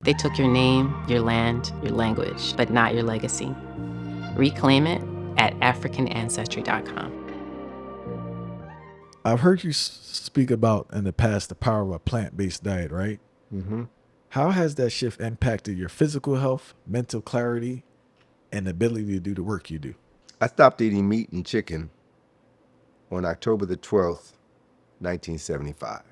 They took your name, your land, your language, but not your legacy. Reclaim it at AfricanAncestry.com. I've heard you speak about in the past the power of a plant-based diet, right? Mm-hmm. How has that shift impacted your physical health, mental clarity, and ability to do the work you do? I stopped eating meat and chicken on October the 12th, 1975.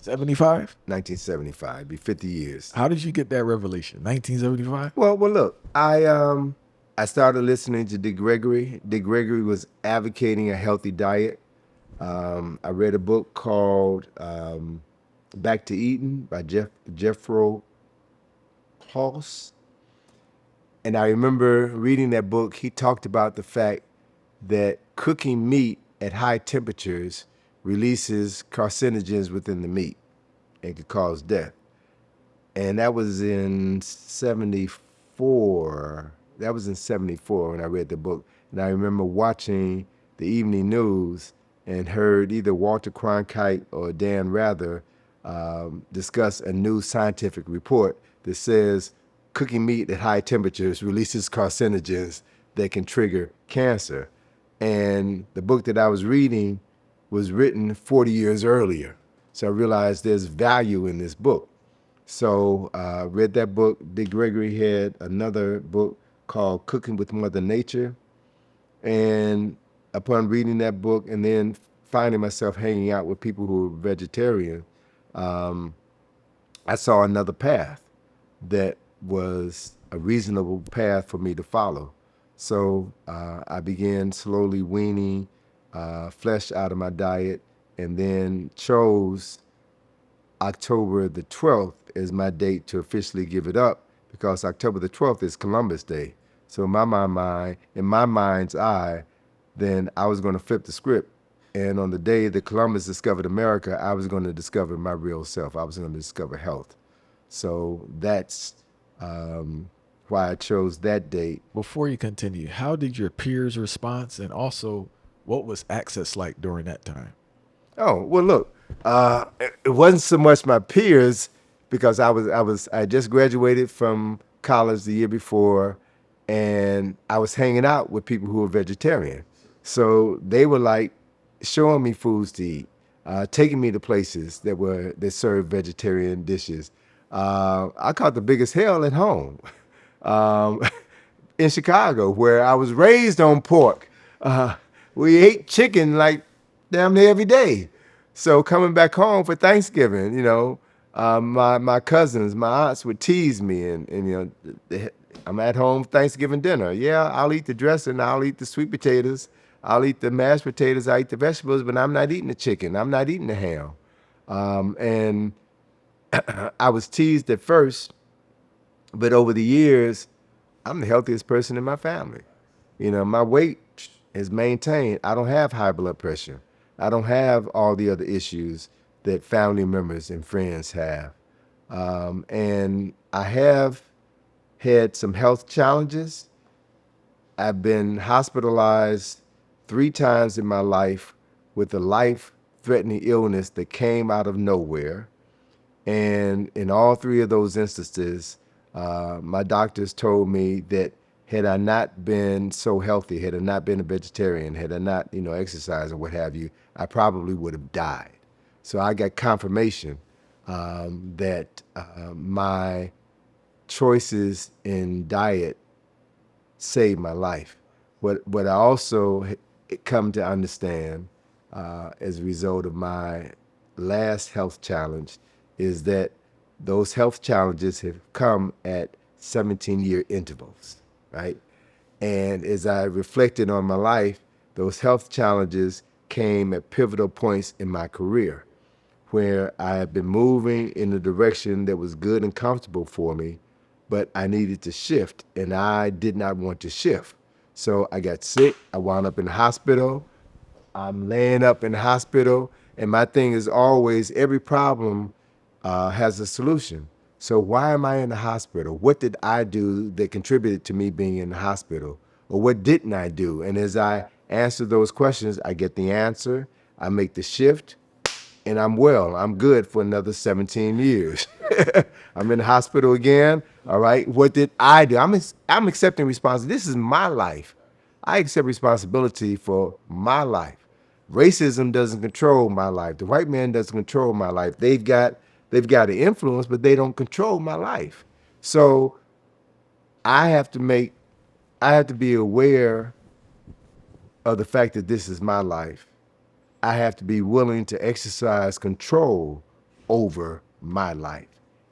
75? 1975, be 50 years. How did you get that revelation? 1975? Well, look, I started listening to Dick Gregory. Dick Gregory was advocating a healthy diet. I read a book called Back to Eden by Jeffro Hulse. And I remember reading that book. He talked about the fact that cooking meat at high temperatures releases carcinogens within the meat and could cause death. And that was in 74. That was in 74 when I read the book. And I remember watching the evening news and heard either Walter Cronkite or Dan Rather discuss a new scientific report that says cooking meat at high temperatures releases carcinogens that can trigger cancer. And the book that I was reading was written 40 years earlier. So I realized there's value in this book. So I read that book. Dick Gregory had another book called Cooking with Mother Nature. And upon reading that book and then finding myself hanging out with people who were vegetarian, I saw another path that was a reasonable path for me to follow. So I began slowly weaning flesh out of my diet and then chose October the 12th as my date to officially give it up because October the 12th is Columbus Day. So in my mind's eye, then I was going to flip the script. And on the day that Columbus discovered America, I was going to discover my real self. I was going to discover health. So that's why I chose that date. Before you continue, how did your peers respond, and also what was access like during that time? Oh, well, look, it wasn't so much my peers because I just graduated from college the year before, and I was hanging out with people who were vegetarian. So they were like showing me foods to eat, taking me to places that served vegetarian dishes. I caught the biggest hell at home in Chicago, where I was raised on pork. We ate chicken like damn near every day. So coming back home for Thanksgiving, my cousins, my aunts would tease me, and I'm at home Thanksgiving dinner. Yeah, I'll eat the dressing, I'll eat the sweet potatoes, I'll eat the mashed potatoes, I eat the vegetables, but I'm not eating the chicken, I'm not eating the ham. And I was teased at first, but over the years, I'm the healthiest person in my family. My weight is maintained. I don't have high blood pressure. I don't have all the other issues that family members and friends have. And I have had some health challenges. I've been hospitalized 3 times in my life with a life-threatening illness that came out of nowhere. And in all 3 of those instances, my doctors told me that had I not been so healthy, had I not been a vegetarian, had I not, exercised or what have you, I probably would have died. So I got confirmation that my choices in diet saved my life. What I also come to understand as a result of my last health challenge is that those health challenges have come at 17-year intervals, right? And as I reflected on my life, those health challenges came at pivotal points in my career where I had been moving in a direction that was good and comfortable for me, but I needed to shift, and I did not want to shift. So I got sick. I wound up in the hospital. I'm laying up in the hospital, and my thing is always every problem has a solution. So why am I in the hospital? What did I do that contributed to me being in the hospital? Or what didn't I do? And as I answer those questions, I get the answer, I make the shift, and I'm well. I'm good for another 17 years. I'm in the hospital again. All right. What did I do? I'm accepting responsibility. This is my life. I accept responsibility for my life. Racism doesn't control my life. The white man doesn't control my life. They've got the influence, but they don't control my life. So I have to be aware of the fact that this is my life. I have to be willing to exercise control over my life.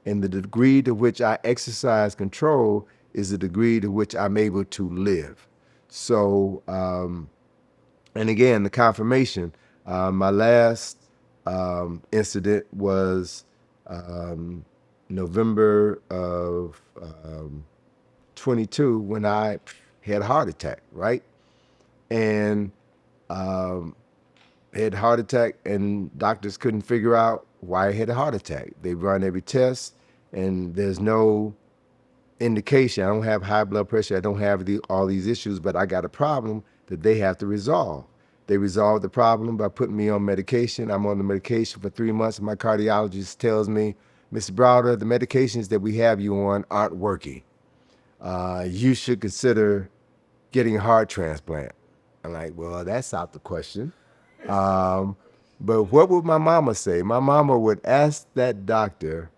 And the degree to which I exercise control is the degree to which I'm able to live. So, and again, the confirmation, my last incident was November of 22 when I had a heart attack, right? And had a heart attack, and doctors couldn't figure out why I had a heart attack. They run every test, and there's no indication. I don't have high blood pressure. I don't have all these issues, but I got a problem that they have to resolve. They resolved the problem by putting me on medication. I'm on the medication for 3 months, and my cardiologist tells me, Mr. Browder, the medications that we have you on aren't working. You should consider getting a heart transplant. I'm like, well, that's out the question. But what would my mama say? My mama would ask that doctor,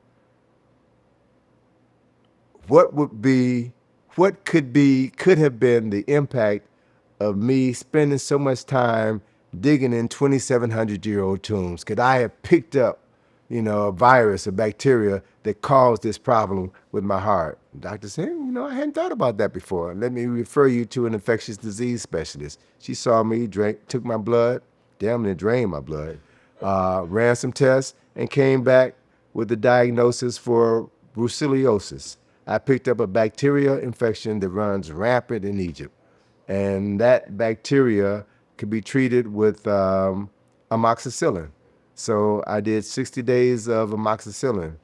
what could have been the impact of me spending so much time digging in 2,700-year-old tombs? Could I have picked up, a virus, a bacteria that caused this problem with my heart? The doctor said, I hadn't thought about that before. Let me refer you to an infectious disease specialist. She saw me, took my blood, damn near drained my blood, ran some tests, and came back with the diagnosis for brucellosis. I picked up a bacterial infection that runs rampant in Egypt. And that bacteria could be treated with amoxicillin. So I did 60 days of amoxicillin,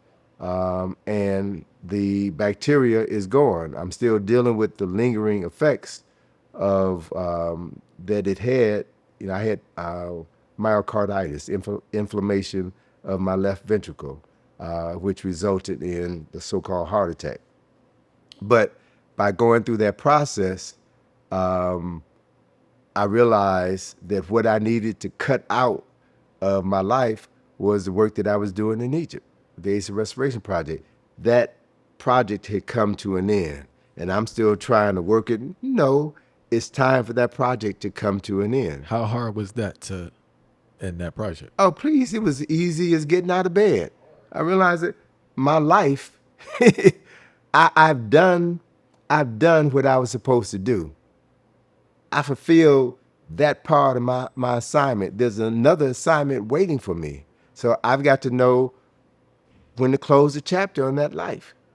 and the bacteria is gone. I'm still dealing with the lingering effects of that it had. I had myocarditis, inflammation of my left ventricle, which resulted in the so-called heart attack. But by going through that process, I realized that what I needed to cut out of my life was the work that I was doing in Egypt, the Asa Restoration Project. That project had come to an end, and I'm still trying to work it. No, it's time for that project to come to an end. How hard was that to end that project? Oh, please, it was easy as getting out of bed. I realized that my life, I've done what I was supposed to do. I fulfilled that part of my assignment. There's another assignment waiting for me. So I've got to know when to close the chapter on that life.